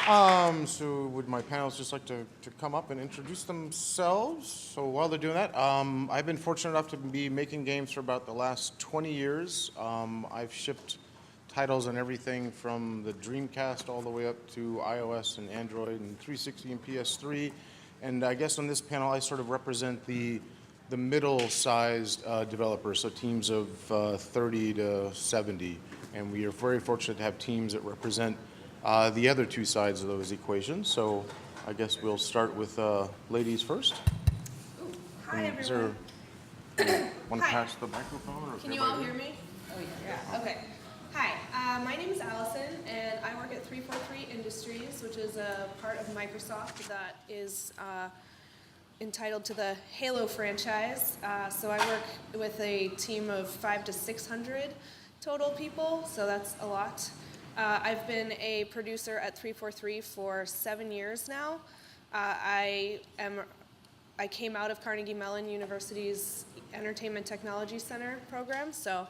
So would my panelists just like to come up and introduce themselves? So while they're doing that, I've been fortunate enough to be making games for about the last 20 years. I've shipped titles on everything from the Dreamcast all the way up to iOS and Android and 360 and PS3. And I guess on this panel, I sort of represent the middle-sized developers, so teams of 30 to 70. And we are very fortunate to have teams that represent the other two sides of those equations. So I guess we'll start with ladies first. Ooh, hi, everyone. Want to pass the microphone? Or can you all hear me? Oh, yeah. Okay. Hi, my name is Allison, and I work at 343 Industries, which is a part of Microsoft that is entitled to the Halo franchise. So I work with a team of 500 to 600 total people, so that's a lot. I've been a producer at 343 for 7 years now. I came out of Carnegie Mellon University's Entertainment Technology Center program, so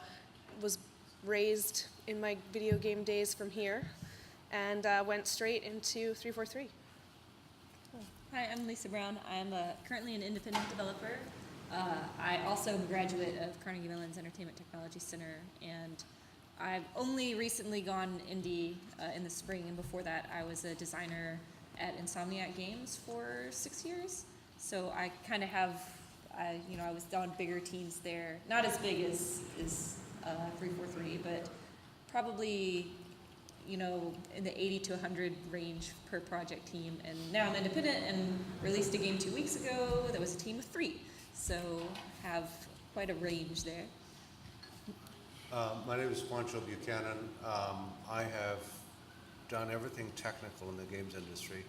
was raised in my video game days from here, and went straight into 343. Hi, I'm Lisa Brown. I'm currently an independent developer. I also am a graduate of Carnegie Mellon's Entertainment Technology Center, and I've only recently gone indie in the spring, and before that I was a designer at Insomniac Games for 6 years. So I kind of have, I was on bigger teams there, not as big as 343, but probably, in the 80 to 100 range per project team. And now I'm independent and released a game 2 weeks ago that was a team of 3. So have quite a range there. My name is Juancho Buchanan. I have done everything technical in the games industry.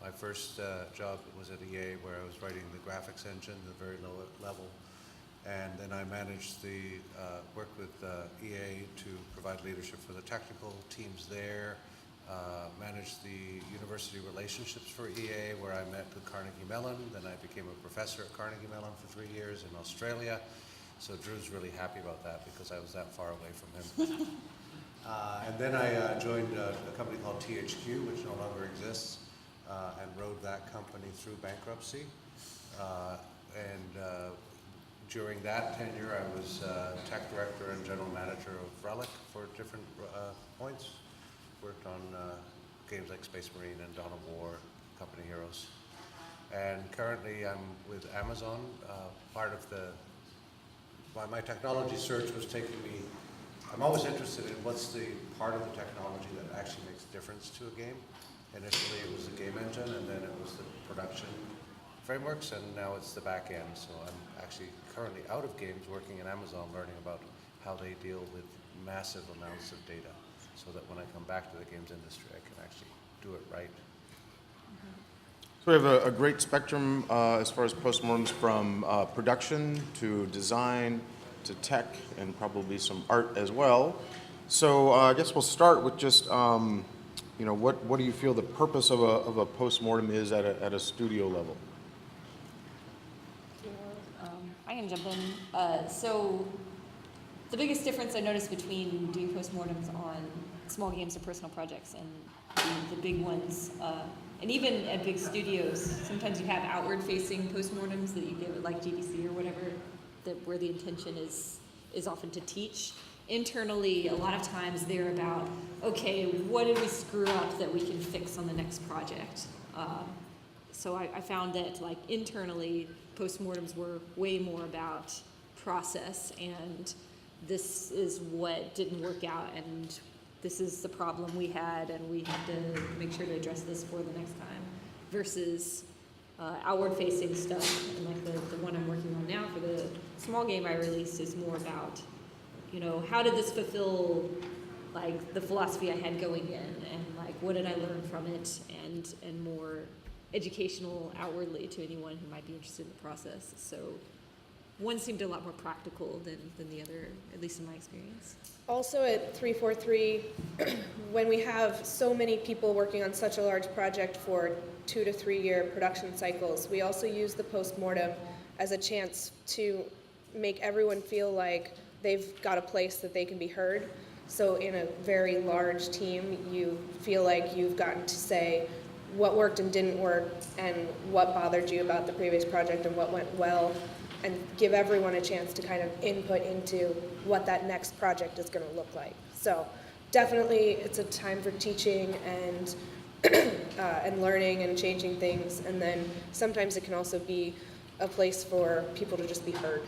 My first job was at EA, where I was writing the graphics engine at a very low level. And then I managed the work with EA to provide leadership for the technical teams there, managed the university relationships for EA, where I met with Carnegie Mellon. Then I became a professor at Carnegie Mellon for 3 years in Australia. So Drew's really happy about that because I was that far away from him. And then I joined a company called THQ, which no longer exists, and rode that company through bankruptcy. During that tenure, I was tech director and general manager of Relic for different points. Worked on games like Space Marine and Dawn of War, Company Heroes. And currently I'm with Amazon, part of the my technology search was taking me, I'm always interested in what's the part of the technology that actually makes a difference to a game. Initially it was the game engine, and then it was the production frameworks, and now it's the back end. So I'm actually currently out of games working in Amazon, learning about how they deal with massive amounts of data, so that when I come back to the games industry, I can actually do it right. So we have a great spectrum as far as postmortems, from production to design to tech, and probably some art as well. So I guess we'll start with just, what do you feel the purpose of a postmortem is at a studio level? I can jump in. So the biggest difference I noticed between doing postmortems on small games or personal projects and the big ones, and even at big studios, sometimes you have outward-facing postmortems that you give at like GDC or whatever, where the intention is often to teach. Internally, a lot of times they're about, okay, what did we screw up that we can fix on the next project? So I found that like internally, postmortems were way more about process, and this is what didn't work out, and this is the problem we had, and we have to make sure to address this for the next time, versus outward-facing stuff. And like the one I'm working on now for the small game I released is more about, how did this fulfill like the philosophy I had going in, and like what did I learn from it, and more educational outwardly to anyone who might be interested in the process. So one seemed a lot more practical than the other, at least in my experience. Also at 343, when we have so many people working on such a large project for 2 to 3 year production cycles, we also use the postmortem as a chance to make everyone feel like they've got a place that they can be heard. So in a very large team, you feel like you've gotten to say what worked and didn't work and what bothered you about the previous project and what went well, and give everyone a chance to kind of input into what that next project is going to look like. So definitely it's a time for teaching and and learning and changing things, and then sometimes it can also be a place for people to just be heard.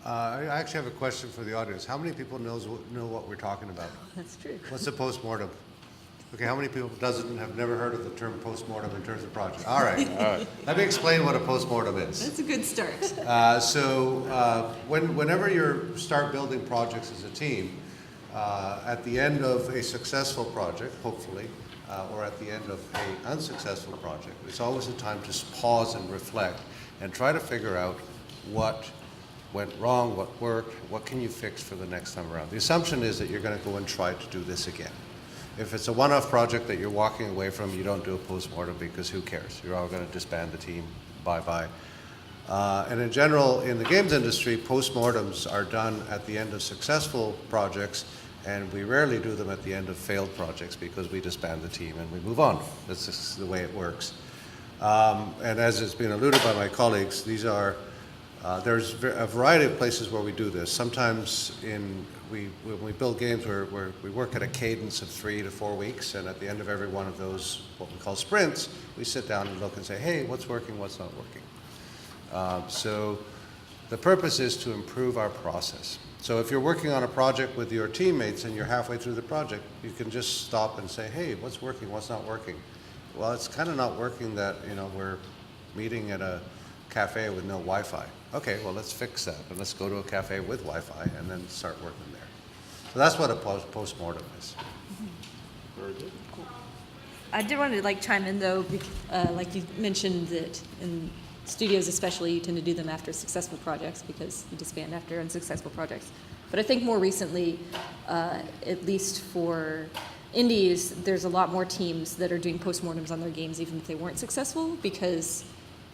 I actually have a question for the audience. How many people know what we're talking about? That's true. What's a postmortem? Okay, how many people have never heard of the term postmortem in terms of project? All right. Let me explain what a postmortem is. That's a good start. Whenever you start building projects as a team, at the end of a successful project, hopefully, or at the end of an unsuccessful project, it's always a time to pause and reflect and try to figure out what went wrong, what worked, what can you fix for the next time around. The assumption is that you're going to go and try to do this again. If it's a one-off project that you're walking away from, you don't do a postmortem because who cares? You're all going to disband the team, bye-bye. And in general, in the games industry, postmortems are done at the end of successful projects, and we rarely do them at the end of failed projects because we disband the team and we move on. That's just the way it works. And as has been alluded by my colleagues, there's a variety of places where we do this. Sometimes when we build games, we work at a cadence of 3 to 4 weeks, and at the end of every one of those, what we call sprints, we sit down and look and say, hey, what's working, what's not working? So the purpose is to improve our process. So if you're working on a project with your teammates and you're halfway through the project, you can just stop and say, hey, what's working, what's not working? Well, it's kind of not working that, we're meeting at a cafe with no Wi-Fi. Okay, well, let's fix that, and let's go to a cafe with Wi-Fi and then start working there. So that's what a postmortem is. Very good. I did want to chime in though, like you mentioned that in studios especially, you tend to do them after successful projects because you disband after unsuccessful projects. But I think more recently, at least for indies, there's a lot more teams that are doing postmortems on their games even if they weren't successful, because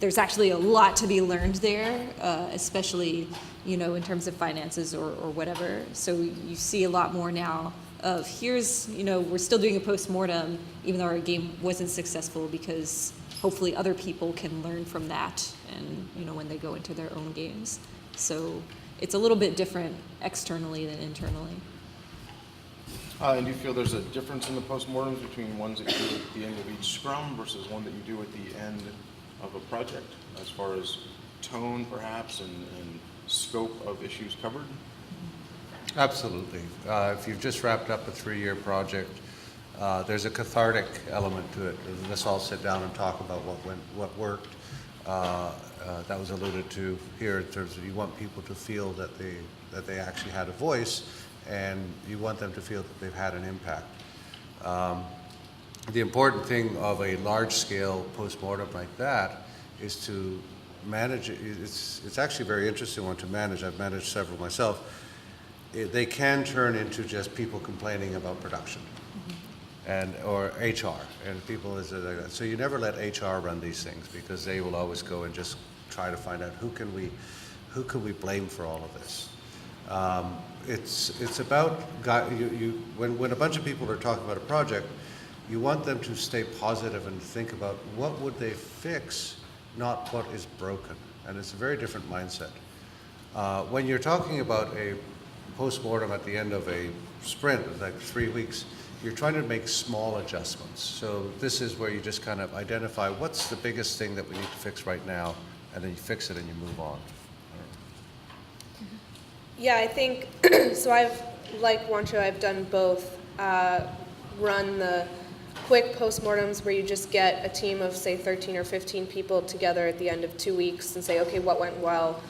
there's actually a lot to be learned there, especially, in terms of finances or whatever. So you see a lot more now of here's, we're still doing a postmortem even though our game wasn't successful, because hopefully other people can learn from that and, when they go into their own games. So it's a little bit different externally than internally. And do you feel there's a difference in the postmortems between ones that you do at the end of each scrum versus one that you do at the end of a project, as far as tone perhaps and scope of issues covered? Absolutely. If you've just wrapped up a 3-year project, there's a cathartic element to it. Let's all sit down and talk about what worked. That was alluded to here in terms of you want people to feel that they actually had a voice, and you want them to feel that they've had an impact. The important thing of a large-scale postmortem like that is to manage it. It's actually a very interesting one to manage. I've managed several myself. They can turn into just people complaining about production, or HR, and people like that. So you never let HR run these things, because they will always go and just try to find out who can we blame for all of this. It's about when a bunch of people are talking about a project, you want them to stay positive and think about what would they fix, not what is broken. And it's a very different mindset. When you're talking about a postmortem at the end of a sprint, like 3 weeks, you're trying to make small adjustments. So this is where you just kind of identify what's the biggest thing that we need to fix right now, and then you fix it and you move on. Yeah, I think, so like Juancho, I've done both. Run the quick postmortems where you just get a team of, say, 13 or 15 people together at the end of 2 weeks and say, okay, what went well?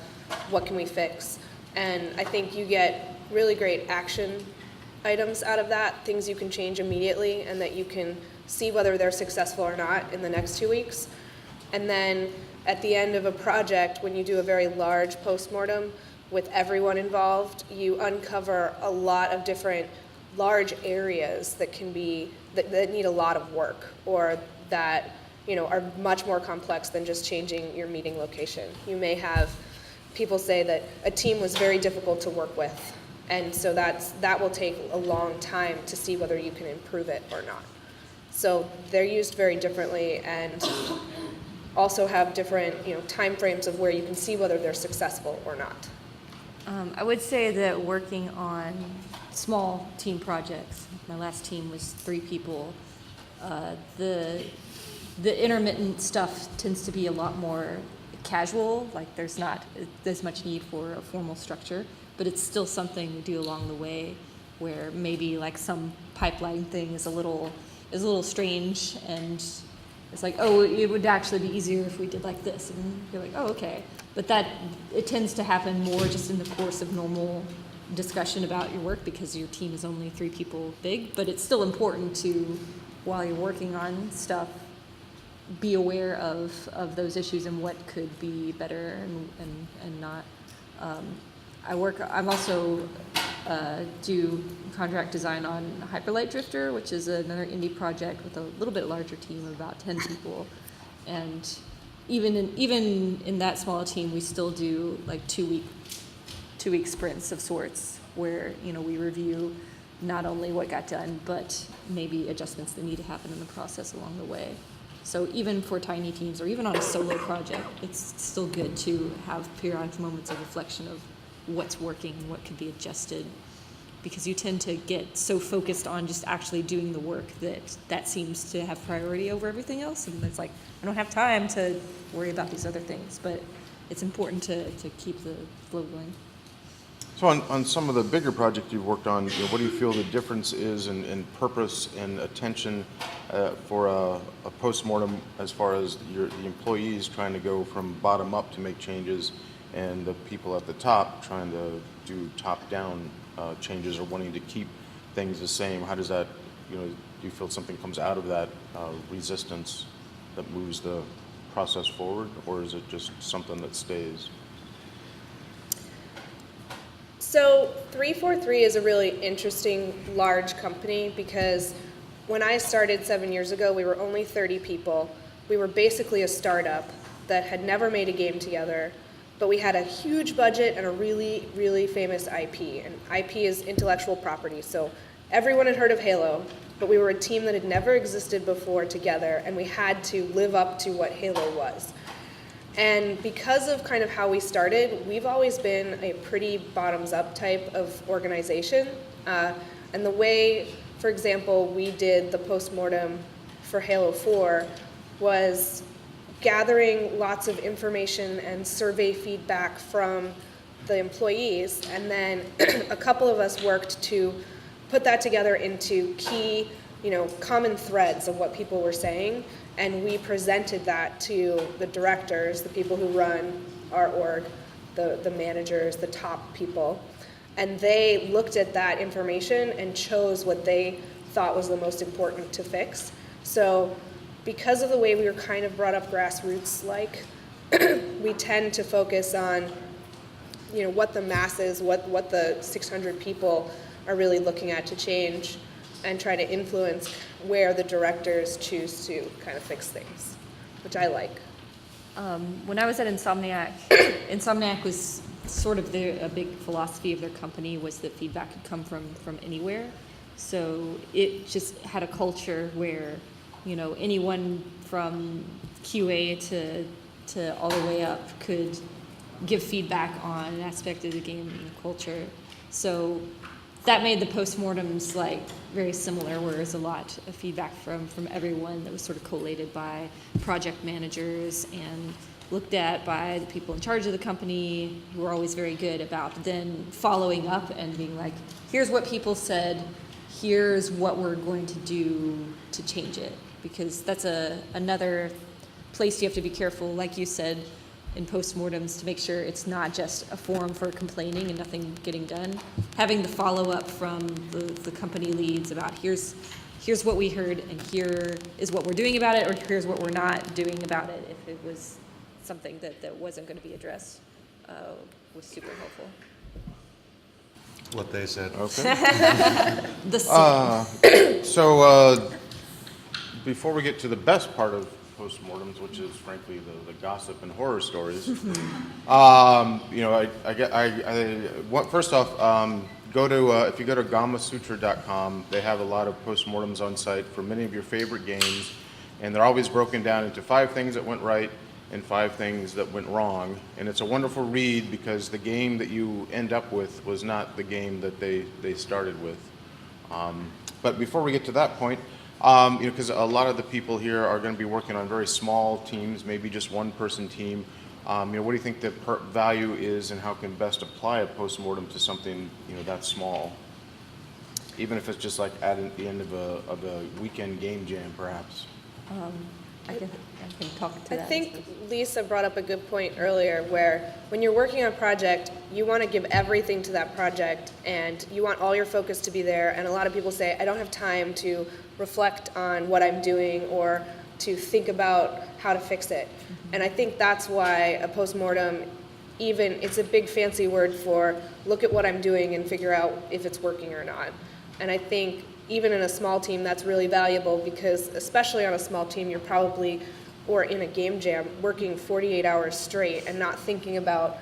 What can we fix? And I think you get really great action items out of that, things you can change immediately and that you can see whether they're successful or not in the next 2 weeks. And then at the end of a project, when you do a very large postmortem with everyone involved, you uncover a lot of different large areas that can be, that need a lot of work, or that, are much more complex than just changing your meeting location. You may have people say that a team was very difficult to work with, And so that will take a long time to see whether you can improve it or not. So they're used very differently and also have different, time frames of where you can see whether they're successful or not. I would say that working on small team projects, my last team was 3 people, the intermittent stuff tends to be a lot more casual, like there's not as much need for a formal structure, but it's still something we do along the way where maybe like some pipeline thing is a little strange, and it's like, oh, it would actually be easier if we did like this, and you're like, oh, okay. But it tends to happen more just in the course of normal discussion about your work because your team is only 3 people big, but it's still important to, while you're working on stuff, be aware of those issues and what could be better and not. I'm also do contract design on Hyperlight Drifter, which is another indie project with a little bit larger team of about 10 people. And even in that small team, we still do like 2-week sprints of sorts where, we review not only what got done, but maybe adjustments that need to happen in the process along the way. So even for tiny teams or even on a solo project, it's still good to have periodic moments of reflection of what's working and what could be adjusted, because you tend to get so focused on just actually doing the work that seems to have priority over everything else, and it's like, I don't have time to worry about these other things, but it's important to keep the flow going. So on some of the bigger projects you've worked on, what do you feel the difference is in purpose and attention for a postmortem as far as the employees trying to go from bottom up to make changes and the people at the top trying to do top-down changes or wanting to keep things the same? How does that, do you feel something comes out of that resistance that moves the process forward, or is it just something that stays? So 343 is a really interesting large company because when I started 7 years ago, we were only 30 people. We were basically a startup that had never made a game together, but we had a huge budget and a really, really famous IP. And IP is intellectual property, so everyone had heard of Halo, but we were a team that had never existed before together, and we had to live up to what Halo was. And because of kind of how we started, we've always been a pretty bottoms-up type of organization. And the way, for example, we did the postmortem for Halo 4 was gathering lots of information and survey feedback from the employees, and then a couple of us worked to put that together into key, common threads of what people were saying, and we presented that to the directors, the people who run our org, the managers, the top people, and they looked at that information and chose what they thought was the most important to fix. So because of the way we were kind of brought up grassroots-like, we tend to focus on, what the masses, what the 600 people are really looking at to change, and try to influence where the directors choose to kind of fix things, which I like. When I was at Insomniac, Insomniac was sort of a big philosophy of their company was that feedback could come from anywhere. So it just had a culture where, anyone from QA to all the way up could give feedback on an aspect of the game culture. So that made the postmortems very similar, where there's a lot of feedback from everyone that was sort of collated by project managers and looked at by the people in charge of the company, who were always very good about then following up and being like, here's what people said, here's what we're going to do to change it. Because that's another place you have to be careful, like you said, in postmortems, to make sure it's not just a forum for complaining and nothing getting done. Having the follow-up from the company leads about here's what we heard and here is what we're doing about it, or here's what we're not doing about it, if it was something that wasn't going to be addressed, was super helpful. What they said. Okay. Before we get to the best part of postmortems, which is frankly the gossip and horror stories, first off, go to if you go to gamasutra.com, they have a lot of postmortems on site for many of your favorite games, and they're always broken down into 5 things that went right and 5 things that went wrong. And it's a wonderful read because the game that you end up with was not the game that they started with. But before we get to that point, because a lot of the people here are going to be working on very small teams, maybe just one-person team. What do you think the value is, and how can best apply a postmortem to something that small, even if it's just like at the end of a weekend game jam, perhaps? I can talk to I that. think Lisa brought up a good point earlier where when you're working on a project, you want to give everything to that project and you want all your focus to be there. And a lot of people say, I don't have time to reflect on what I'm doing or to think about how to fix it. And I think that's why a postmortem, it's a big fancy word for look at what I'm doing and figure out if it's working or not. And I think even in a small team, that's really valuable because especially on a small team, you're probably, or in a game jam, working 48 hours straight and not thinking about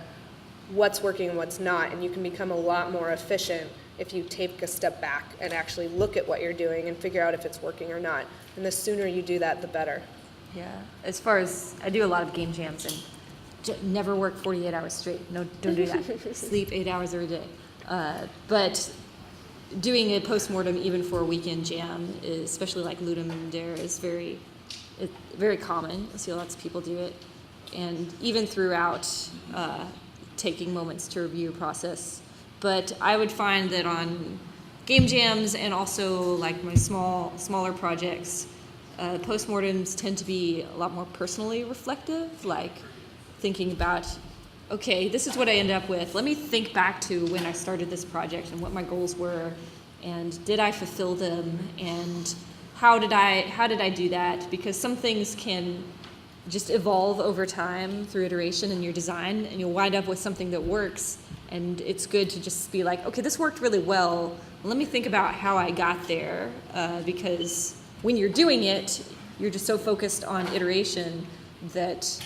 what's working and what's not. And you can become a lot more efficient if you take a step back and actually look at what you're doing and figure out if it's working or not. And the sooner you do that, the better. Yeah, as far as, I do a lot of game jams and never work 48 hours straight. No, don't do that. Sleep 8 hours every day. But doing a postmortem even for a weekend jam, especially like Ludum Dare, is very common. I see lots of people do it. And even throughout taking moments to review a process. But I would find that on game jams and also like my smaller projects, postmortems tend to be a lot more personally reflective, like thinking about, okay, this is what I end up with. Let me think back to when I started this project and what my goals were, and did I fulfill them, and how did I do that? Because some things can just evolve over time through iteration in your design, and you'll wind up with something that works, and it's good to just be like, okay, this worked really well. Let me think about how I got there, because when you're doing it, you're just so focused on iteration that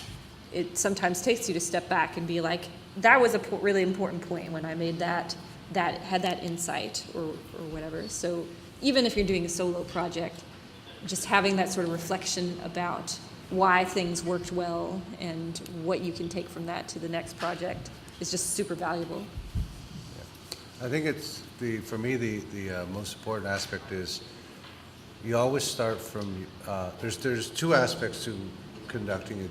it sometimes takes you to step back and be like, that was a really important point when I made that had that insight or whatever. So even if you're doing a solo project, just having that sort of reflection about why things worked well and what you can take from that to the next project is just super valuable. I think for me, the most important aspect is you always start from, there's 2 aspects to conducting a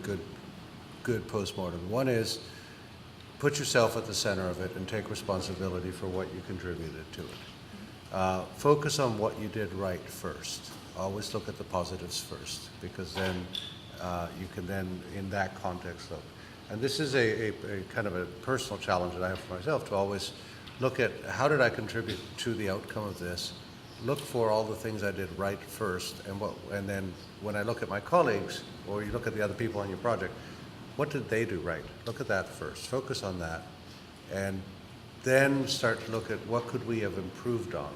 good postmortem. One is put yourself at the center of it and take responsibility for what you contributed to it. Focus on what you did right first. Always look at the positives first, because then you can then, in that context, look. And this is a kind of a personal challenge that I have for myself, to always look at how did I contribute to the outcome of this. Look for all the things I did right first, and then when I look at my colleagues, or you look at the other people on your project, what did they do right? Look at that first. Focus on that, and then start to look at what could we have improved on.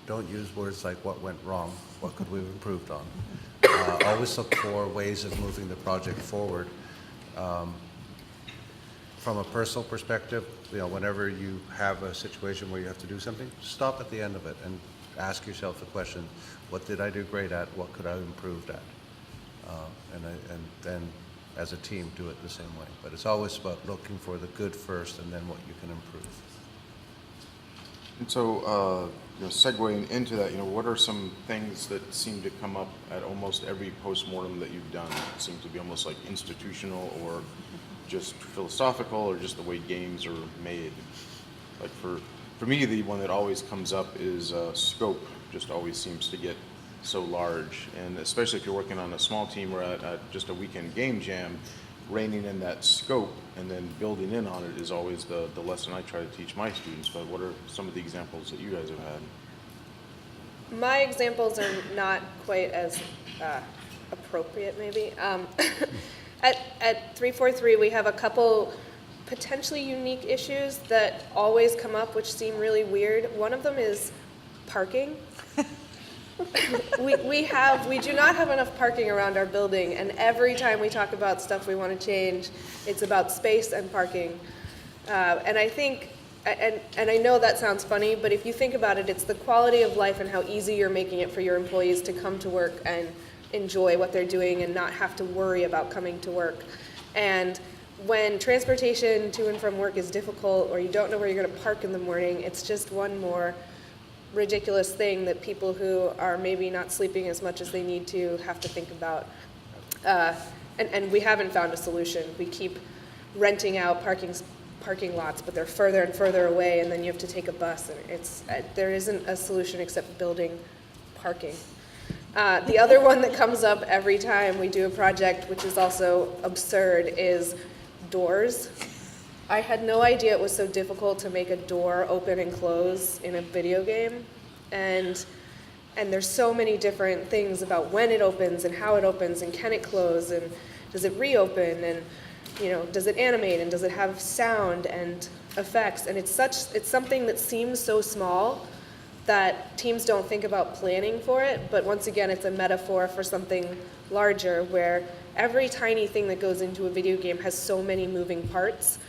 Don't use words like what went wrong. What could we have improved on? Always look for ways of moving the project forward. From a personal perspective, whenever you have a situation where you have to do something, stop at the end of it and ask yourself the question, what did I do great at? What could I have improved at? And then as a team do it the same way. But it's always about looking for the good first and then what you can improve. And so, segueing into that, what are some things that seem to come up at almost every postmortem that you've done? It seems to be almost like institutional or just philosophical, or just the way games are made. Like for me, the one that always comes up is scope. Just always seems to get so large, and especially if you're working on a small team or at just a weekend game jam, reining in that scope and then building in on it is always the lesson I try to teach my students. But what are some of the examples that you guys have had? My examples are not quite as appropriate, maybe. At 343, we have a couple potentially unique issues that always come up, which seem really weird. One of them is parking. We do not have enough parking around our building, and every time we talk about stuff we want to change, it's about space and parking. And I think and I know that sounds funny, but if you think about it, it's the quality of life and how easy you're making it for your employees to come to work and enjoy what they're doing and not have to worry about coming to work. And when transportation to and from work is difficult, or you don't know where you're going to park in the morning, it's just one more ridiculous thing that people who are maybe not sleeping as much as they need to have to think about. And we haven't found a solution. We keep renting out parking lots, but they're further and further away, and then you have to take a bus, and there isn't a solution except building parking. The other one that comes up every time we do a project, which is also absurd, is doors. I had no idea it was so difficult to make a door open and close in a video game, and there's so many different things about when it opens and how it opens and can it close and does it reopen and does it animate and does it have sound and effects, and it's something that seems so small that teams don't think about planning for it, but once again it's a metaphor for something larger where every tiny thing that goes into a video game has so many moving parts.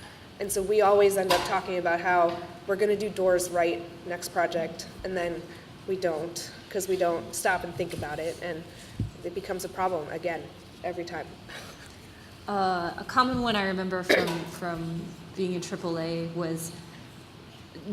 And so we always end up talking about how we're going to do doors right next project, and then we don't, because we don't stop and think about it, and it becomes a problem again every time. A common one I remember from being in AAA was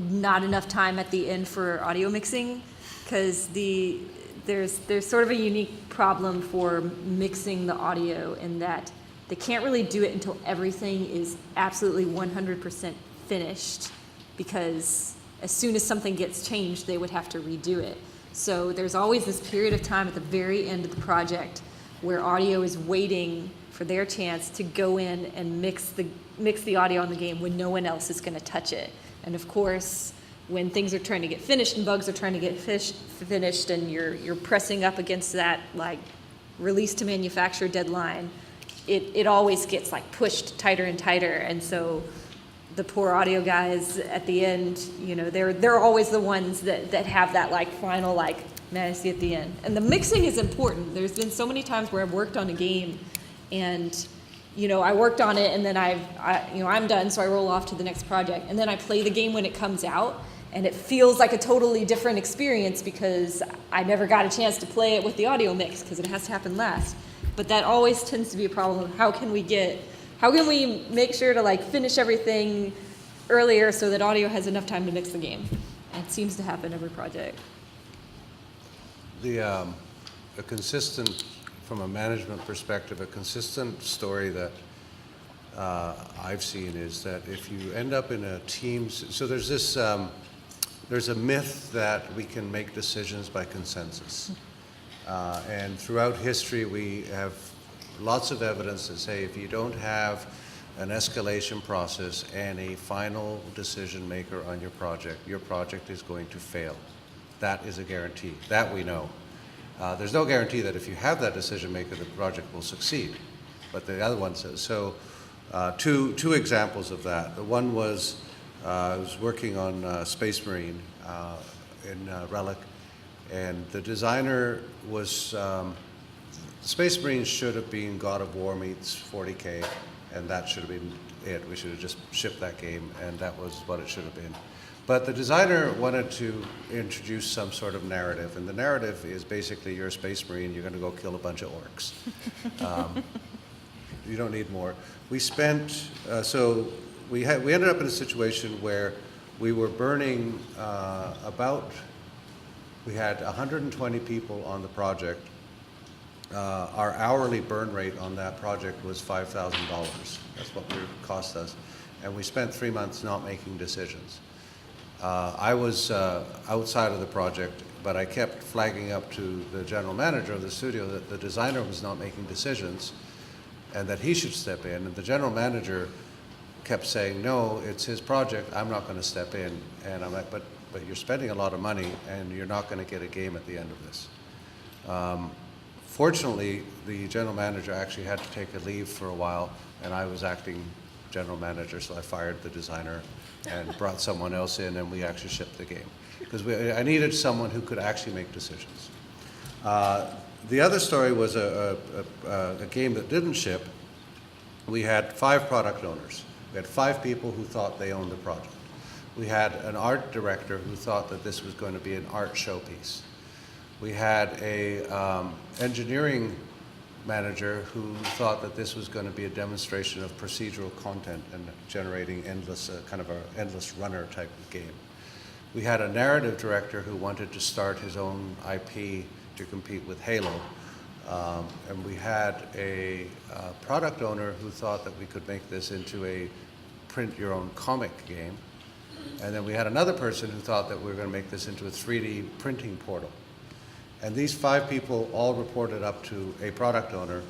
not enough time at the end for audio mixing, because there's sort of a unique problem for mixing the audio in that they can't really do it until everything is absolutely 100% finished, because as soon as something gets changed, they would have to redo it. So there's always this period of time at the very end of the project where audio is waiting for their chance to go in and mix the audio on the game when no one else is going to touch it. And of course, when things are trying to get finished and bugs are trying to get finished, and you're pressing up against that like release to manufacture deadline, it always gets like pushed tighter and tighter. And so the poor audio guys at the end, they're always the ones that have that like final like fantasy at the end. And the mixing is important. There's been so many times where I've worked on a game and I worked on it, and then I'm done, so I roll off to the next project, and then I play the game when it comes out, and it feels like a totally different experience because I never got a chance to play it with the audio mix because it has to happen last. But that always tends to be a problem of how can we make sure to like finish everything earlier so that audio has enough time to mix the game. And it seems to happen every project. A consistent, from a management perspective, a consistent story that I've seen is that if you end up in a team, so there's this, there's a myth that we can make decisions by consensus. And throughout history, we have lots of evidence that say if you don't have an escalation process and a final decision maker on your project is going to fail. That is a guarantee. That we know. There's no guarantee that if you have that decision maker, the project will succeed. But the other one says, so two examples of that. The one was, I was working on Space Marine in Relic, and the designer was, Space Marine should have been God of War meets 40K, and that should have been it. We should have just shipped that game, and that was what it should have been. But the designer wanted to introduce some sort of narrative, and the narrative is basically you're a Space Marine, you're going to go kill a bunch of orcs. You don't need more. We spent, so we ended up in a situation where we were burning we had 120 people on the project. Our hourly burn rate on that project was $5,000. That's what it cost us. And we spent 3 months not making decisions. I was outside of the project, but I kept flagging up to the general manager of the studio that the designer was not making decisions and that he should step in. And the general manager kept saying, no, it's his project, I'm not going to step in. And I'm like, but you're spending a lot of money and you're not going to get a game at the end of this. Fortunately, the general manager actually had to take a leave for a while, and I was acting general manager, so I fired the designer and brought someone else in, and we actually shipped the game. Because I needed someone who could actually make decisions. The other story was a game that didn't ship. We had 5 product owners. We had 5 people who thought they owned the project. We had an art director who thought that this was going to be an art showpiece. We had a engineering manager who thought that this was going to be a demonstration of procedural content and generating endless, kind of an endless runner type of game. We had a narrative director who wanted to start his own IP to compete with Halo. And we had a product owner who thought that we could make this into a print your own comic game. And then we had another person who thought that we were going to make this into a 3D printing portal. And these 5 people all reported up to a product owner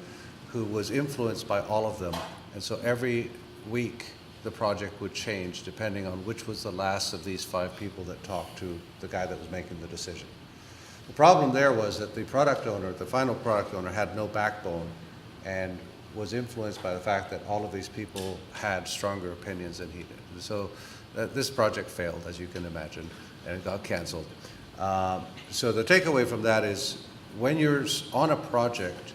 who was influenced by all of them. And so every week the project would change depending on which was the last of these 5 people that talked to the guy that was making the decision. The problem there was that the product owner, the final product owner, had no backbone and was influenced by the fact that all of these people had stronger opinions than he did. So this project failed, as you can imagine, and it got canceled. So the takeaway from that is, when you're on a project,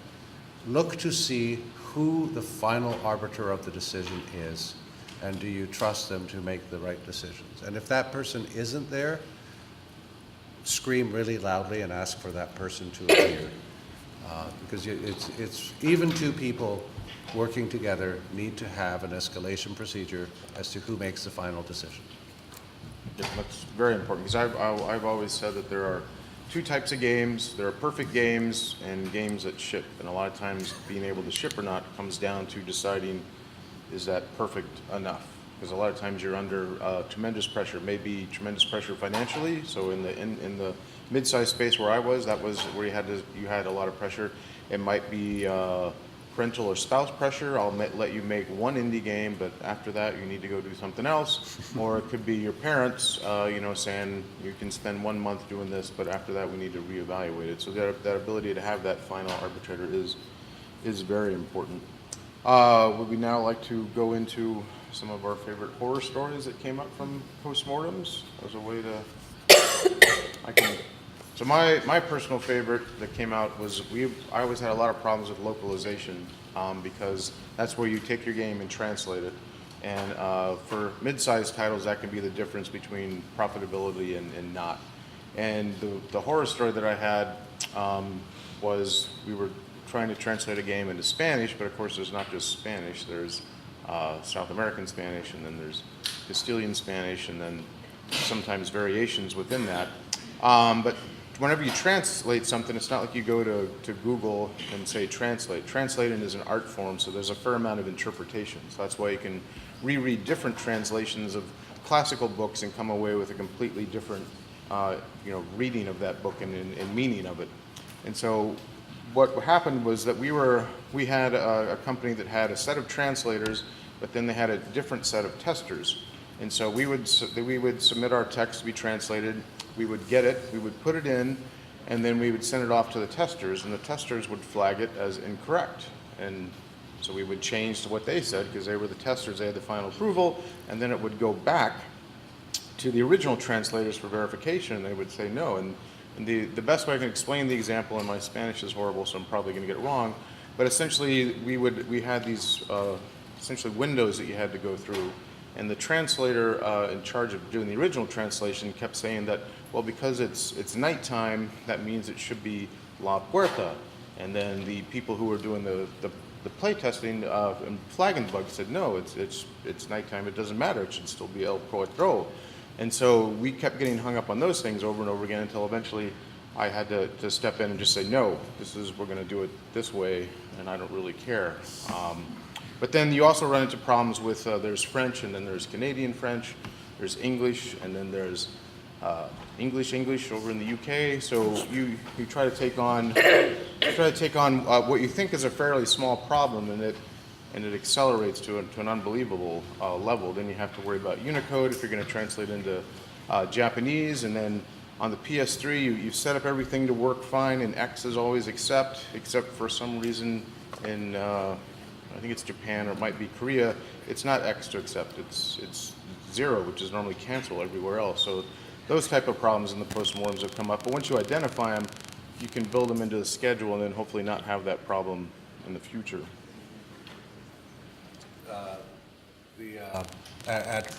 look to see who the final arbiter of the decision is, and do you trust them to make the right decisions. And if that person isn't there, scream really loudly and ask for that person to appear. Because it's even 2 people working together need to have an escalation procedure as to who makes the final decision. Yeah, that's very important, because I've always said that there are 2 types of games. There are perfect games and games that ship. And a lot of times being able to ship or not comes down to deciding, is that perfect enough? Because a lot of times you're under tremendous pressure, maybe tremendous pressure financially. So in the mid-sized space where I was, that was where you had a lot of pressure. It might be parental or spouse pressure. I'll let you make one indie game, but after that you need to go do something else. Or it could be your parents, saying you can spend 1 month doing this, but after that we need to reevaluate it. So that ability to have that final arbitrator is very important. Would we now like to go into some of our favorite horror stories that came up from PostMortems as a way to, So my personal favorite that came out was, I always had a lot of problems with localization, because that's where you take your game and translate it. And for mid-sized titles, that can be the difference between profitability and not. And the horror story that I had was, we were trying to translate a game into Spanish, but of course there's not just Spanish, there's South American Spanish, and then there's Castilian Spanish, and then sometimes variations within that. But whenever you translate something, it's not like you go to Google and say translate. Translating is an art form, so there's a fair amount of interpretation. So that's why you can reread different translations of classical books and come away with a completely different reading of that book and meaning of it. And so what happened was that we had a company that had a set of translators, but then they had a different set of testers. And so we would submit our text to be translated, we would get it, we would put it in, and then we would send it off to the testers, and the testers would flag it as incorrect. And so we would change to what they said, because they were the testers, they had the final approval, and then it would go back to the original translators for verification, and they would say no. And the best way I can explain the example, and my Spanish is horrible, so I'm probably going to get it wrong, but essentially we had these essentially windows that you had to go through, and the translator in charge of doing the original translation kept saying that, well, because it's nighttime, that means it should be La Puerta. And then the people who were doing the play testing and flagging the bug said, no, it's nighttime, it doesn't matter, it should still be El Cuatro. And so we kept getting hung up on those things over and over again until eventually I had to step in and just say, no, we're going to do it this way, and I don't really care. But then you also run into problems with, there's French, and then there's Canadian French, there's English, and then there's English over in the UK. So you try to take on what you think is a fairly small problem, and it accelerates to an unbelievable level. Then you have to worry about Unicode if you're going to translate into Japanese, and then on the PS3 you set up everything to work fine, and X is always except for some reason in I think it's Japan, or it might be Korea, it's not X to accept, it's 0, which is normally cancel everywhere else. So those type of problems in the postmortems have come up, but once you identify them, you can build them into the schedule and then hopefully not have that problem in the future. At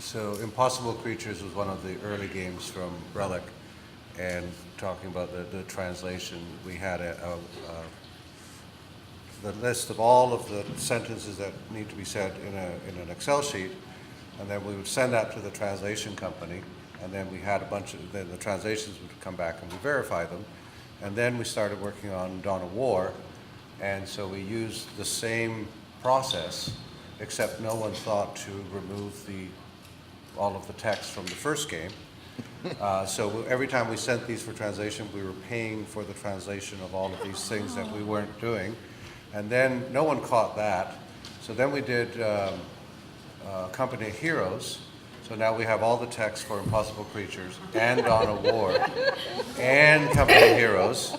So Impossible Creatures was one of the early games from Relic, and talking about the translation, we had the list of all of the sentences that need to be said in an Excel sheet, and then we would send that to the translation company, and then we had a bunch of, then the translations would come back and we verify them, and then we started working on Dawn of War, and so we used the same process, except no one thought to remove all of the text from the first game. So every time we sent these for translation, we were paying for the translation of all of these things that we weren't doing. And then no one caught that. So then we did Company of Heroes. So now we have all the text for Impossible Creatures and Dawn of War and Company of Heroes.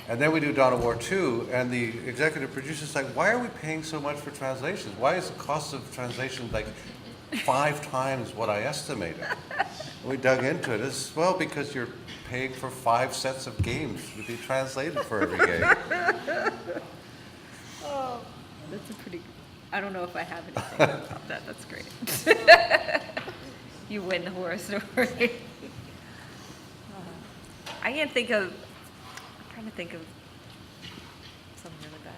And then we do Dawn of War 2, and the executive producer's like, why are we paying so much for translations? Why is the cost of translation like 5 times what I estimated? We dug into it. It's, well, because you're paying for 5 sets of games to be translated for every game. Oh, that's a pretty, I don't know if I have anything about that. That's great. You win the horror story. I can't think of, I'm trying to think of something really bad.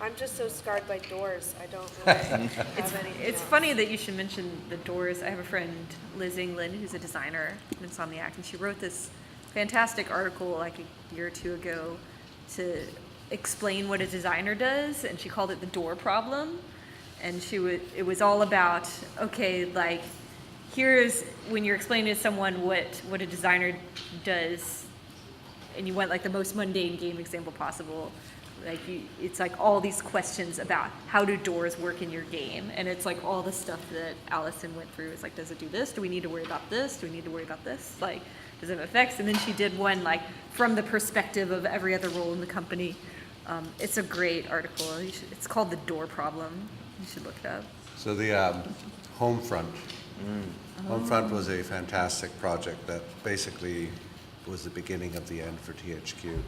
I'm just so scarred by doors. I don't really have any. It's funny that you should mention the doors. I have a friend, Liz England, who's a designer at Insomniac, and she wrote this fantastic article like a year or two ago to explain what a designer does, and she called it the door problem. And it was all about, okay, like, here's when you're explaining to someone what a designer does, and you want like the most mundane game example possible. Like it's like all these questions about how do doors work in your game, and it's like all the stuff that Allison went through. It's like, does it do this? Do we need to worry about this? Do we need to worry about this? Like, does it have effects? And then she did one like from the perspective of every other role in the company. It's a great article. It's called The Door Problem. You should look it up. So the Homefront. Homefront was a fantastic project that basically was the beginning of the end for THQ.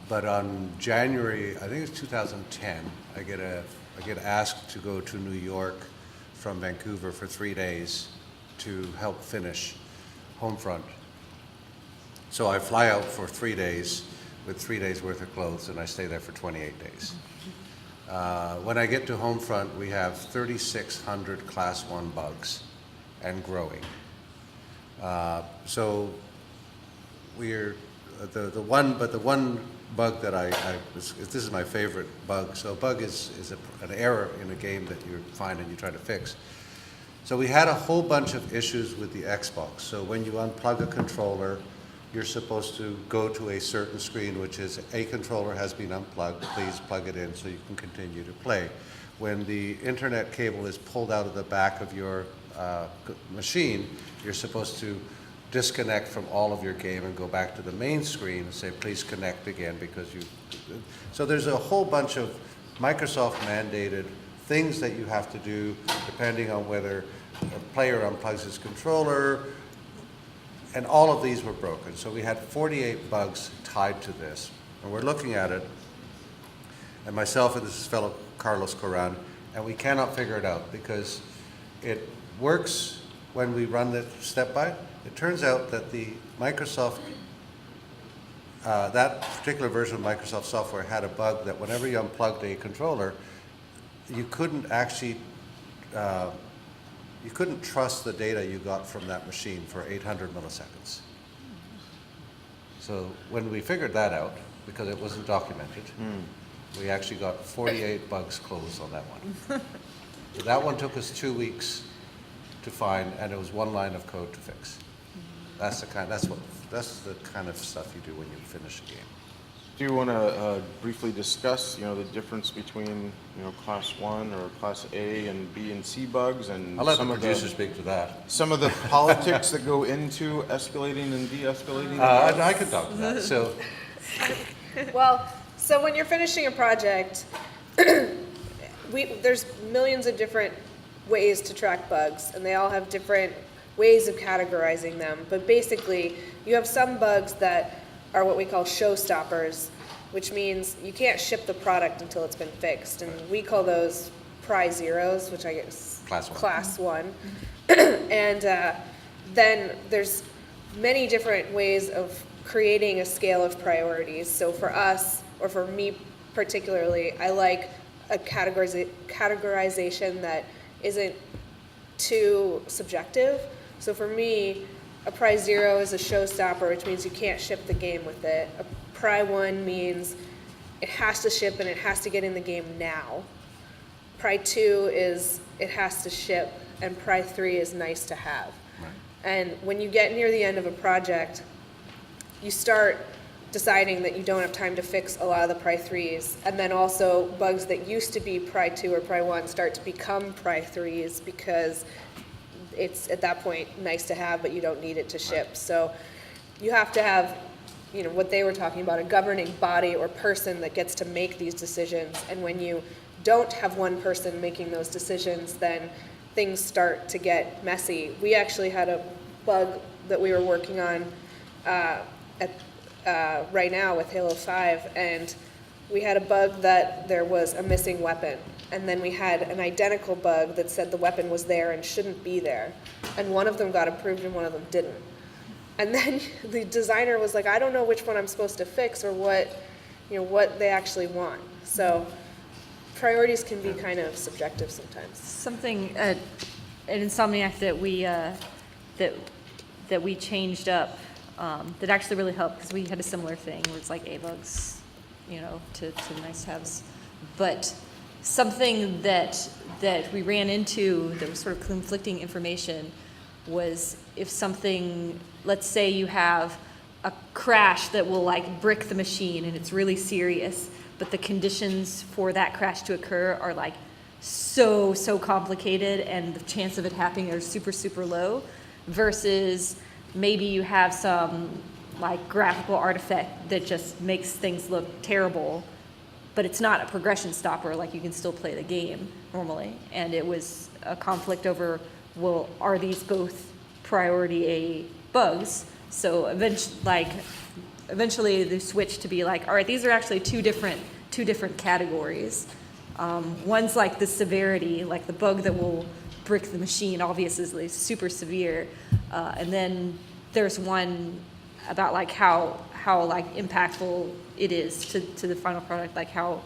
But on January, I think it's 2010, I get asked to go to New York from Vancouver for 3 days to help finish Homefront. So I fly out for 3 days with 3 days worth of clothes, and I stay there for 28 days. When I get to Homefront, we have 3,600 Class 1 bugs and growing. So we're the one bug that this is my favorite bug. So a bug is an error in a game that you find and you try to fix. So we had a whole bunch of issues with the Xbox. So when you unplug a controller, you're supposed to go to a certain screen, which is a controller has been unplugged, please plug it in so you can continue to play. When the internet cable is pulled out of the back of your machine, you're supposed to disconnect from all of your game and go back to the main screen and say, please connect again because you... So there's a whole bunch of Microsoft mandated things that you have to do depending on whether a player unplugs his controller, and all of these were broken. So we had 48 bugs tied to this. And we're looking at it, and myself and this fellow Carlos Corran, and we cannot figure it out because it works when we run it step by. It turns out that the Microsoft, that particular version of Microsoft software had a bug that whenever you unplugged a controller, you couldn't actually, you couldn't trust the data you got from that machine for 800 milliseconds. So when we figured that out, because it wasn't documented, we actually got 48 bugs closed on that one. So that one took us 2 weeks to find, and it was 1 line of code to fix. That's the kind of stuff you do when you finish a game. Do you want to briefly discuss, the difference between, Class 1 or Class A and B and C bugs, and I'll let the producer speak to that. some of the politics that go into escalating and de-escalating? I could talk to that. So, Well, so when you're finishing a project, there's millions of different ways to track bugs, and they all have different ways of categorizing them. But basically, you have some bugs that are what we call showstoppers, which means you can't ship the product until it's been fixed. And we call those pry zeros, which I guess Class 1. Class 1. And then there's many different ways of creating a scale of priorities. So for us, or for me particularly, I like a categorization that isn't too subjective. So for me, a Prize 0 is a showstopper, which means you can't ship the game with it. A Prize 1 means it has to ship and it has to get in the game now. Prize 2 is it has to ship, and Prize 3 is nice to have. And when you get near the end of a project, you start deciding that you don't have time to fix a lot of the Prize 3s, and then also bugs that used to be Prize 2 or Prize 1 start to become Prize 3s because it's at that point nice to have, but you don't need it to ship. So you have to have, you know, what they were talking about, a governing body or person that gets to make these decisions. And when you don't have one person making those decisions, then things start to get messy. We actually had a bug that we were working on right now with Halo 5, and we had a bug that there was a missing weapon. And then we had an identical bug that said the weapon was there and shouldn't be there. And one of them got approved and one of them didn't. And then the designer was like, I don't know which one I'm supposed to fix or what they actually want. So priorities can be kind of subjective sometimes. Something, an Insomniac that we changed up that actually really helped, because we had a similar thing where it's like A-bugs, to nice-haves. But something that we ran into that was sort of conflicting information was if something, let's say you have a crash that will like brick the machine and it's really serious, but the conditions for that crash to occur are like so complicated and the chance of it happening are super low, versus maybe you have some like graphical artifact that just makes things look terrible, but it's not a progression stopper, like you can still play the game normally. And it was a conflict over, well, are these both priority A bugs? So eventually they switched to be like, all right, these are actually two different categories. One's like the severity, like the bug that will brick the machine, obviously super severe. And then there's one about like how like impactful it is to the final product, like how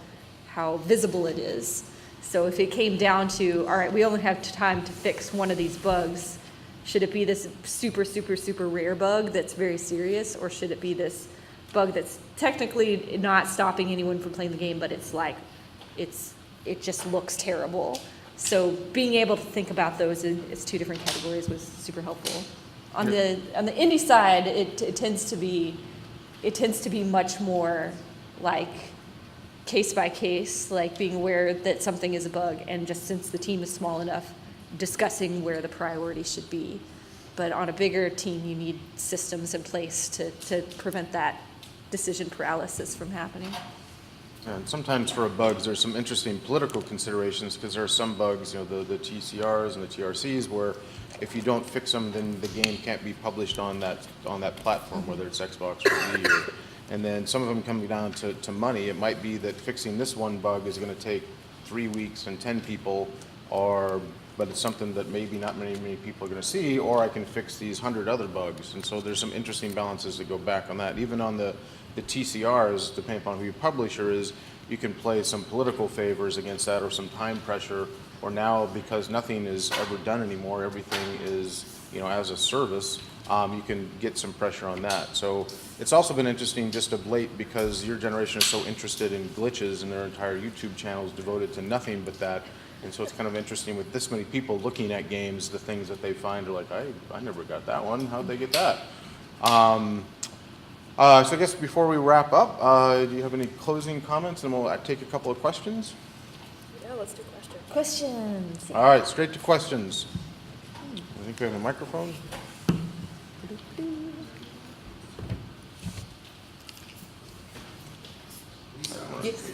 visible it is. So if it came down to, all right, we only have time to fix one of these bugs, should it be this super rare bug that's very serious, or should it be this bug that's technically not stopping anyone from playing the game, but it's like, it just looks terrible. So being able to think about those as two different categories was super helpful. On the indie side, it tends to be much more like case by case, like being aware that something is a bug, and just since the team is small enough, discussing where the priority should be. But on a bigger team, you need systems in place to prevent that decision paralysis from happening. And sometimes for bugs, there's some interesting political considerations, because there are some bugs, the TCRs and the TRCs, where if you don't fix them, then the game can't be published on that platform, whether it's Xbox or Wii. And then some of them come down to money. It might be that fixing this one bug is going to take 3 weeks and 10 people, but it's something that maybe not many people are going to see, or I can fix these 100 other bugs. And so there's some interesting balances that go back on that. Even on the TCRs, depending upon who your publisher is, you can play some political favors against that, or some time pressure, or now because nothing is ever done anymore, everything is as a service, you can get some pressure on that. So it's also been interesting just of late, because your generation is so interested in glitches, and their entire YouTube channel is devoted to nothing but that. And so it's kind of interesting with this many people looking at games, the things that they find are like, I never got that one. How'd they get that? So I guess before we wrap up, do you have any closing comments? And we'll take a couple of questions. Yeah, let's do questions. Questions. All right, straight to questions. I think we have a microphone. Yes.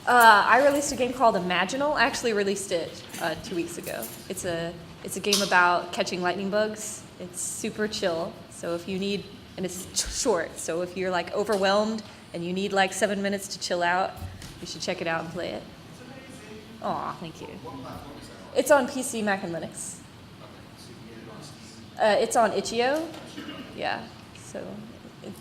I released a game called Imaginal. I actually released it 2 weeks ago. It's a game about catching lightning bugs. It's super chill. So if you need, and it's short, so if you're like overwhelmed and you need like 7 minutes to chill out, you should check it out and play it. Aw, thank you. It's on PC, Mac, and Linux. It's on itch.io. Yeah. So. It,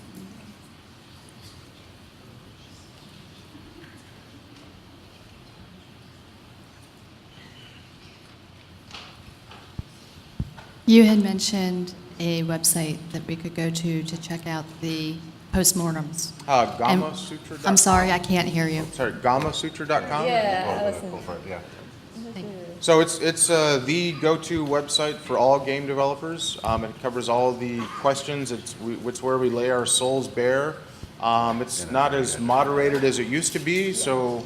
You had mentioned a website that we could go to check out the postmortems. GammaSutra.com. I'm sorry, I can't hear you. Sorry, GammaSutra.com? yeah, Go Allison. for it, yeah. Thank you. So it's the go-to website for all game developers. It covers all the questions. It's where we lay our souls bare. It's not as moderated as it used to be, so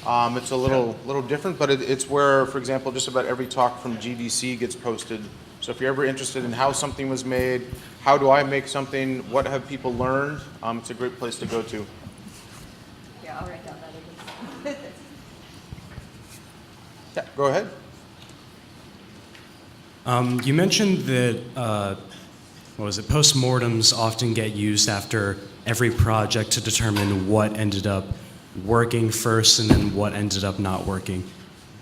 it's a little different. But it's where, for example, just about every talk from GDC gets posted. So if you're ever interested in how something was made, how do I make something, what have people learned, it's a great place to go to. Yeah, I'll write down that. Yeah, go ahead. You mentioned that, postmortems often get used after every project to determine what ended up working first and then what ended up not working.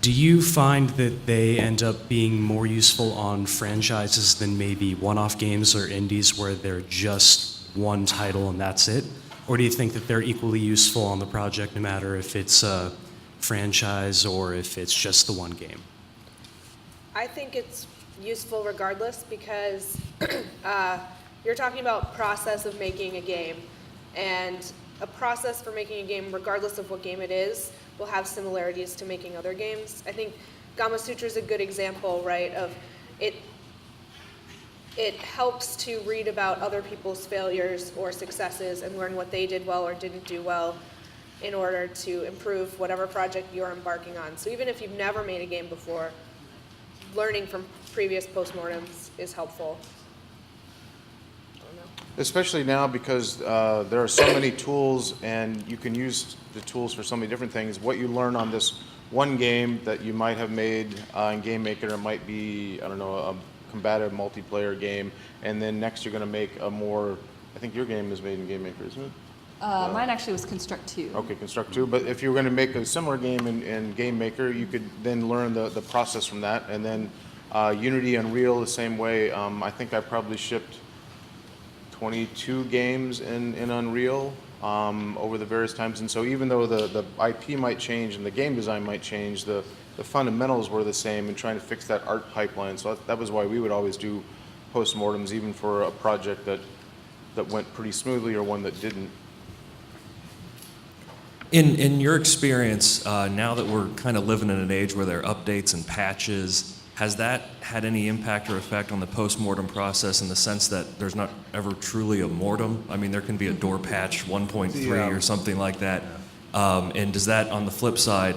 Do you find that they end up being more useful on franchises than maybe one-off games or indies where they're just one title and that's it? Or do you think that they're equally useful on the project no matter if it's a franchise or if it's just the one game? I think it's useful regardless because you're talking about process of making a game, and a process for making a game, regardless of what game it is, will have similarities to making other games. I think GammaSutra is a good example, right, of it. It helps to read about other people's failures or successes and learn what they did well or didn't do well in order to improve whatever project you're embarking on. So even if you've never made a game before, learning from previous postmortems is helpful. Especially now because there are so many tools and you can use the tools for so many different things. What you learn on this one game that you might have made in Game Maker, it might be, I don't know, a combative multiplayer game, and then next you're going to make a more, I think your game is made in Game Maker, isn't it? Mine actually was Construct 2. Okay, Construct 2, but if you were going to make a similar game in Game Maker, you could then learn the process from that, and then Unity, Unreal, the same way. I think I probably shipped 22 games in Unreal over the various times, and so even though the IP might change and the game design might change, the fundamentals were the same in trying to fix that art pipeline. So that was why we would always do postmortems, even for a project that went pretty smoothly or one that didn't. In your experience, now that we're kind of living in an age where there are updates and patches, has that had any impact or effect on the post-mortem process in the sense that there's not ever truly a mortem? I mean, there can be a door patch 1.3 or something like that. And does that, on the flip side,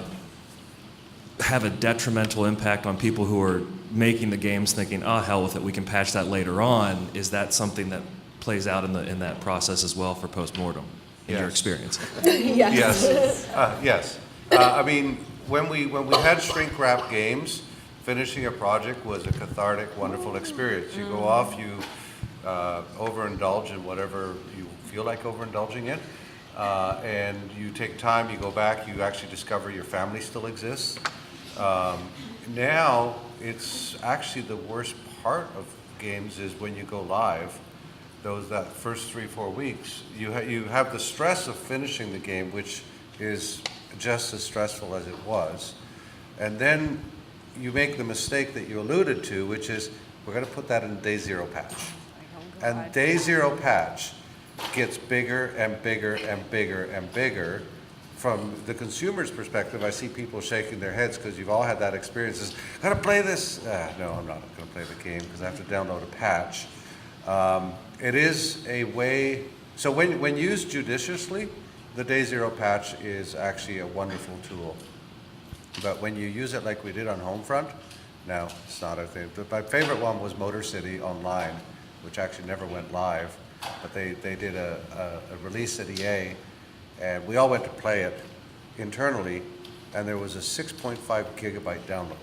have a detrimental impact on people who are making the games thinking, oh, hell with it, we can patch that later on? Is that something that plays out in that process as well for post-mortem, in your experience? Yes. Yes. I mean, when we had shrink wrap games, finishing a project was a cathartic, wonderful experience. You go off, you overindulge in whatever you feel like overindulging in, and you take time, you go back, you actually discover your family still exists. Now, it's actually the worst part of games is when you go live, that first 3-4 weeks, you have the stress of finishing the game, which is just as stressful as it was, and then you make the mistake that you alluded to, which is we're going to put that in day zero patch. And day zero patch gets bigger and bigger and bigger and bigger. From the consumer's perspective, I see people shaking their heads because you've all had that experience. Is, gotta play this? No, I'm not going to play the game because I have to download a patch. It is a way, so when used judiciously, the day zero patch is actually a wonderful tool. But when you use it like we did on Homefront, no, it's not a thing. But my favorite one was Motor City Online, which actually never went live. But they did a release at EA, and we all went to play it internally, and there was a 6.5 gigabyte download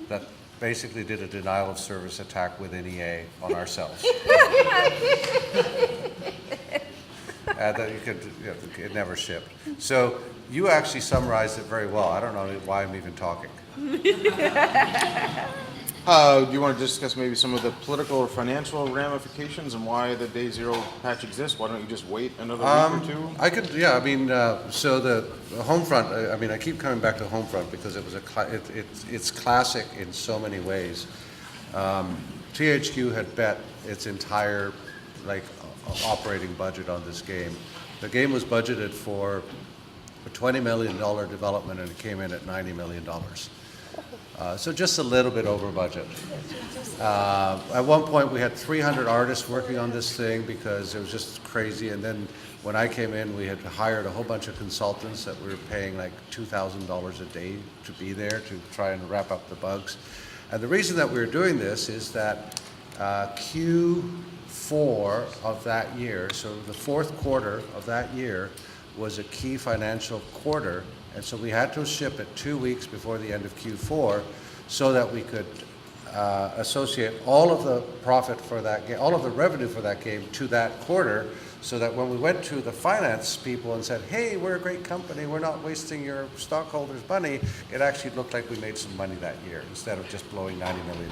that basically did a denial of service attack within EA on ourselves. That it never shipped. So You actually summarized it very well. I don't know why I'm even talking. Do you want to discuss maybe some of the political or financial ramifications and why the Day Zero patch exists? Why don't you just wait another week or two? I could, yeah. I mean, so the Homefront. I mean, I keep coming back to Homefront because it was it's classic in so many ways. THQ had bet its entire operating budget on this game. The game was budgeted for a $20 million development, and it came in at $90 million. So just a little bit over budget. At one point, we had 300 artists working on this thing because it was just crazy. And then when I came in, we had hired a whole bunch of consultants that we were paying like $2,000 a day to be there to try and wrap up the bugs. And the reason that we were doing this is that Q4 of that year, so the fourth quarter of that year, was a key financial quarter. And so we had to ship it 2 weeks before the end of Q4 so that we could associate all of the profit for that game, all of the revenue for that game to that quarter, so that when we went to the finance people and said, hey, we're a great company, we're not wasting your stockholders' money, it actually looked like we made some money that year instead of just blowing $90 million.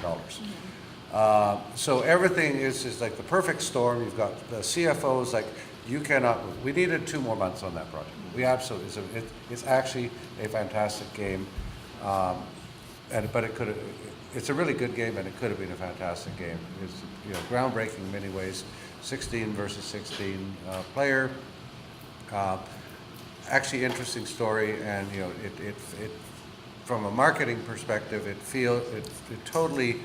So everything is like the perfect storm. You've got the CFOs like, you cannot move. We needed 2 more months on that project. We absolutely, it's actually a fantastic game, but it's a really good game, and it could have been a fantastic game. It's groundbreaking in many ways. 16 versus 16 player. Actually, interesting story, and it from a marketing perspective, it totally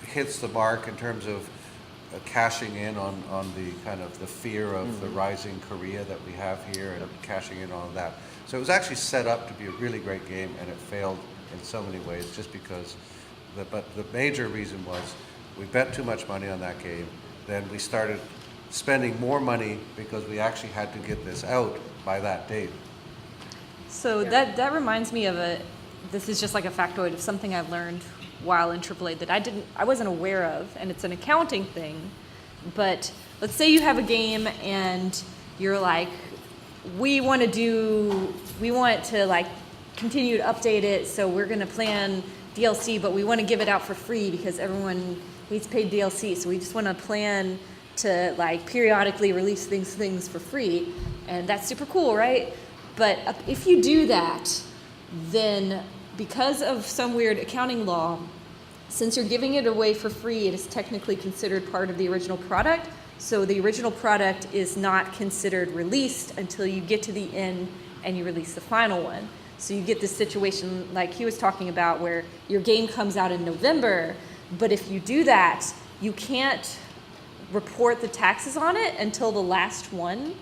hits the mark in terms of cashing in on the kind of the fear of the rising Korea that we have here, and cashing in on that. So it was actually set up to be a really great game, and it failed in so many ways just because. But the major reason was we bet too much money on that game. Then we started spending more money because we actually had to get this out by that date. So that reminds me of this is just like a factoid of something I've learned while in AAA that I wasn't aware of, and it's an accounting thing. But let's say you have a game and you're like, we want to like continue to update it, so we're going to plan DLC, but we want to give it out for free because everyone needs paid DLC, so we just want to plan to like periodically release things for free, and that's super cool, right? But if you do that, then because of some weird accounting law, since you're giving it away for free, it is technically considered part of the original product. So the original product is not considered released until you get to the end and you release the final one. So you get this situation like he was talking about where your game comes out in November, but if you do that, you can't report the taxes on it until the last one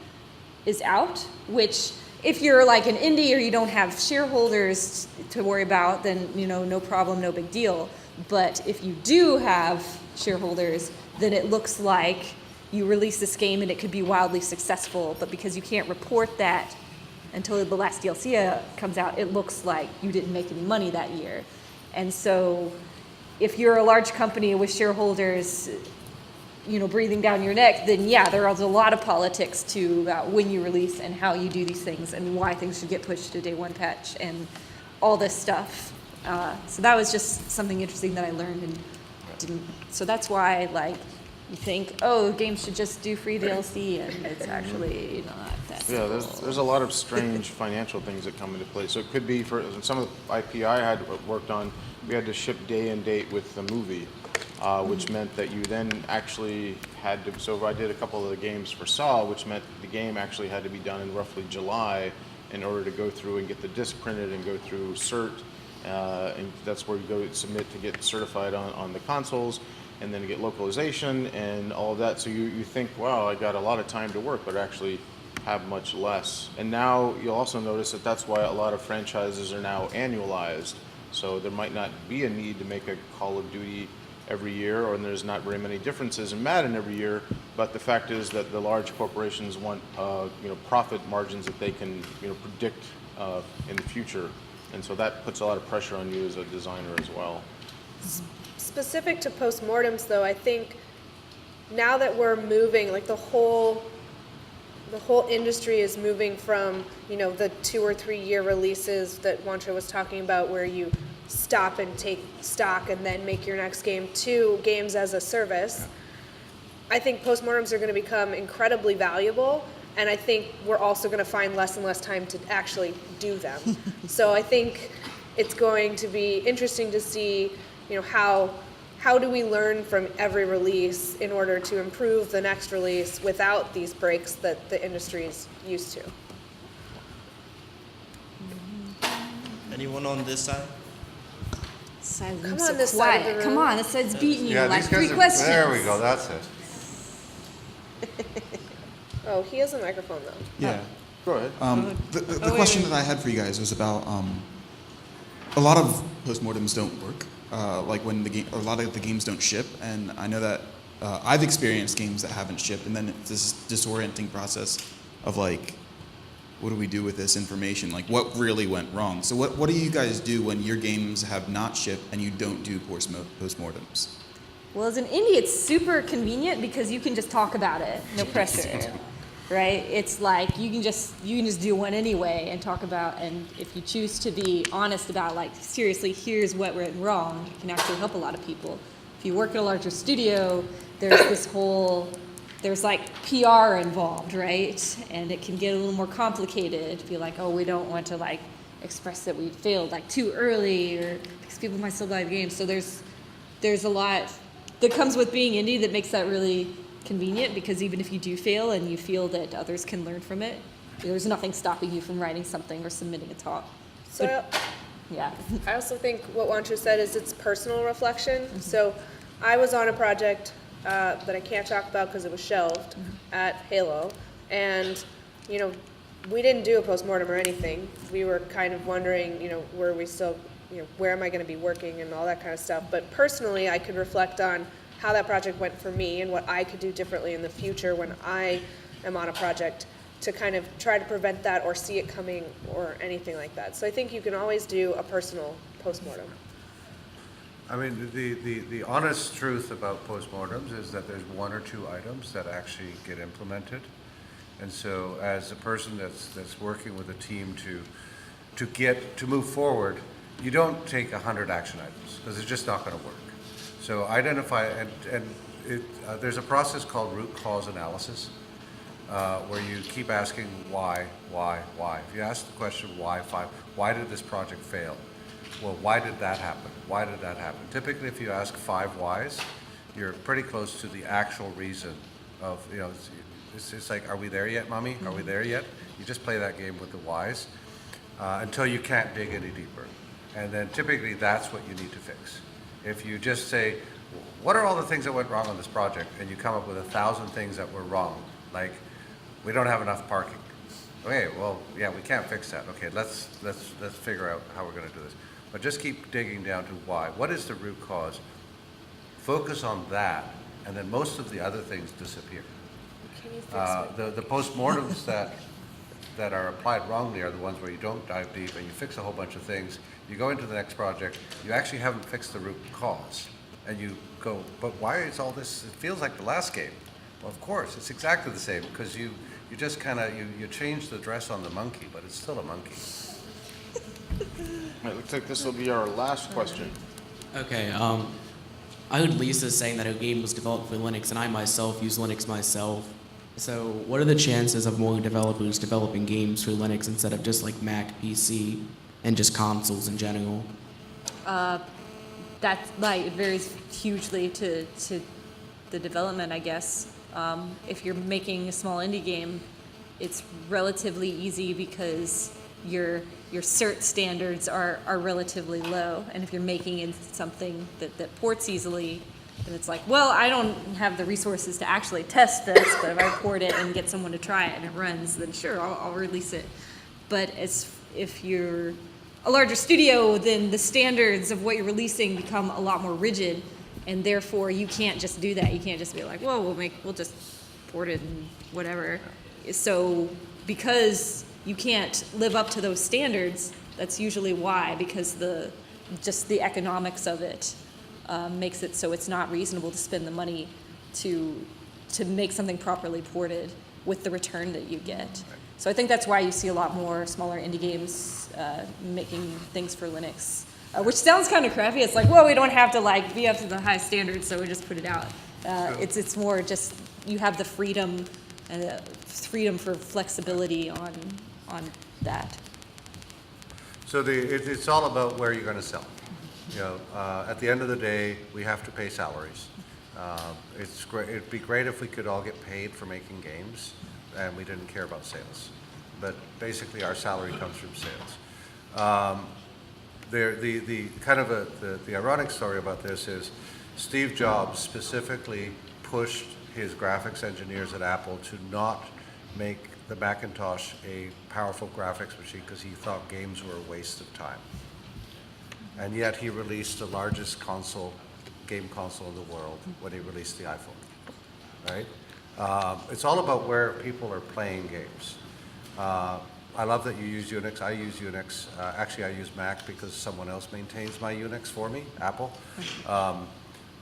is out, which if you're like an indie or you don't have shareholders to worry about, then no problem, no big deal. But if you do have shareholders, then it looks like you release this game and it could be wildly successful, but because you can't report that until the last DLC comes out, it looks like you didn't make any money that year. And so if you're a large company with shareholders breathing down your neck, then yeah, there is a lot of politics too about when you release and how you do these things and why things should get pushed to day one patch and all this stuff. So that was just something interesting that I learned and didn't. So that's why you think, games should just do free DLC, and it's actually not that simple. Yeah, there's a lot of strange financial things that come into play. So it could be for some of the IP I had worked on, we had to ship day and date with the movie, which meant that you then actually had to, so I did a couple of the games for Saw, which meant the game actually had to be done in roughly July in order to go through and get the disc printed and go through CERT, and that's where you go submit to get certified on the consoles, and then get localization and all of that. So you think, wow, I got a lot of time to work, but actually have much less. And now you'll also notice that that's why a lot of franchises are now annualized. So there might not be a need to make a Call of Duty every year, or there's not very many differences in Madden every year, but the fact is that the large corporations want profit margins that they can predict in the future. And so that puts a lot of pressure on you as a designer as well. Specific to PostMortems, though, I think now that we're moving, like the whole the whole industry is moving from, the 2 or 3 year releases that Wancho was talking about, where you stop and take stock and then make your next game, to games as a service. I think postmortems are going to become incredibly valuable, and I think we're also going to find less and less time to actually do them. So I think it's going to be interesting to see, how do we learn from every release in order to improve the next release without these breaks that the industry is used to. Anyone on this side? Silence, Come so on, this side of quiet. the Come room. on, this side's beating you Yeah, like these guys 3 are, questions. there we go, that's it. Oh, he has a microphone though. Yeah. Go ahead. The question that I had for you guys was about a lot of postmortems don't work. Like when a lot of the games don't ship, and I know that I've experienced games that haven't shipped, and then it's this disorienting process of like, what do we do with this information? Like, what really went wrong? So what do you guys do when your games have not shipped and you don't do postmortems? Well, as an indie, it's super convenient because you can just talk about it, no pressure, right? It's like you can just do one anyway and talk about, and if you choose to be honest about, like, seriously, here's what went wrong, you can actually help a lot of people. If you work at a larger studio, there's like PR involved, right? And it can get a little more complicated. Be like, oh, we don't want to like express that we failed like too early, or because people might still buy the game. So there's a lot that comes with being indie that makes that really convenient, because even if you do fail and you feel that others can learn from it, there's nothing stopping you from writing something or submitting a talk. So Yeah. I also think what Wancho said is it's personal reflection. So I was on a project that I can't talk about because it was shelved at Halo, and we didn't do a postmortem or anything. We were kind of wondering, were we still, where am I going to be working and all that kind of stuff. But personally, I could reflect on how that project went for me and what I could do differently in the future when I am on a project, to kind of try to prevent that or see it coming or anything like that. So I think you can always do a personal postmortem. I mean, the honest truth about postmortems is that there's 1 or 2 items that actually get implemented. And so as a person that's working with a team to move forward, you don't take 100 action items, because it's just not going to work. So identify, there's a process called root cause analysis, where you keep asking why. If you ask the question why did this project fail? Well, why did that happen? Why did that happen? Typically, if you ask 5 whys, you're pretty close to the actual reason of, it's like, are we there yet, mommy? Are we there yet? You just play that game with the whys until you can't dig any deeper. And then typically that's what you need to fix. If you just say, what are all the things that went wrong on this project? And you come up with 1,000 things that were wrong, like, we don't have enough parking. Okay, well, yeah, we can't fix that. Okay, let's figure out how we're going to do this. But just keep digging down to why. What is the root cause? Focus on that, and then most of the other things disappear. Can you fix The postmortems that are applied wrongly are the ones where you don't dive deep and you fix a whole bunch of things. You go into the next project, you actually haven't fixed the root cause, and you go, but why is all this? It feels like the last game. Well, of course, it's exactly the same, because you just kind of you change the dress on the monkey, but it's still a monkey. It looks like this will be our last question. Okay, I heard Lisa saying that her game was developed for Linux, and I myself use Linux myself. So what are the chances of more developers developing games for Linux instead of just like Mac, PC, and just consoles in general? That it varies hugely to the development, I guess. If you're making a small indie game, it's relatively easy because your cert standards are relatively low, and if you're making in something that ports easily, then it's like, well, I don't have the resources to actually test this, but if I port it and get someone to try it and it runs, then sure, I'll release it. But if you're a larger studio, then the standards of what you're releasing become a lot more rigid, and therefore you can't just do that. You can't just be like, well, we'll just port it and whatever. So because you can't live up to those standards, that's usually why, because the economics of it makes it so it's not reasonable to spend the money to make something properly ported. with the return that you get. So I think that's why you see a lot more smaller indie games making things for Linux, which sounds kind of crappy. It's like, well, we don't have to like be up to the high standards, so we just put it out. It's more just you have the freedom for flexibility on that. So it's all about where you're going to sell. You know, at the end of the day, we have to pay salaries. It's great. It'd be great if we could all get paid for making games, and we didn't care about sales. But basically, our salary comes from sales. The ironic story about this is Steve Jobs specifically pushed his graphics engineers at Apple to not make the Macintosh a powerful graphics machine because he thought games were a waste of time. And yet he released the largest game console in the world when he released the iPhone, right? It's all about where people are playing games. I love that you use Unix. I use Unix. Actually, I use Mac because someone else maintains my Unix for me, Apple.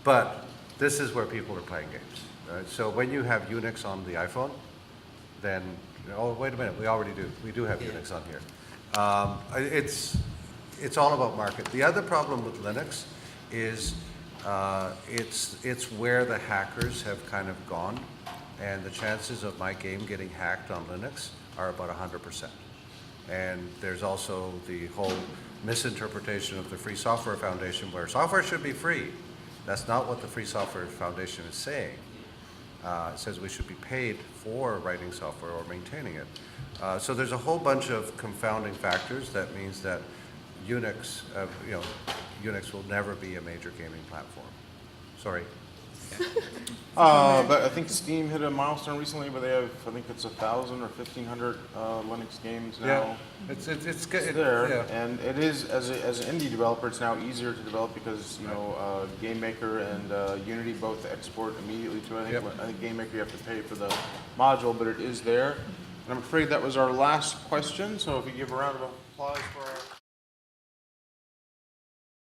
But this is where people are playing games. Right? So when you have Unix on the iPhone, then, oh, wait a minute, we already do. We do have Unix on here. It's all about market. The other problem with Linux is it's where the hackers have kind of gone, and the chances of my game getting hacked on Linux are about 100%. And there's also the whole misinterpretation of the Free Software Foundation where software should be free. That's not what the Free Software Foundation is saying. It says we should be paid for writing software or maintaining it. So there's a whole bunch of confounding factors that means that Unix will never be a major gaming platform. Sorry. But I think Steam hit a milestone recently where they have, I think it's 1,000 or 1,500 Linux games now. Yeah, it's good. There, Yeah. and it is as an indie developer, it's now easier to develop because Game Maker and Unity both export immediately to. I think Game Maker you have to pay for the module, but it is there. And I'm afraid that was our last question. So if you give a round of applause for our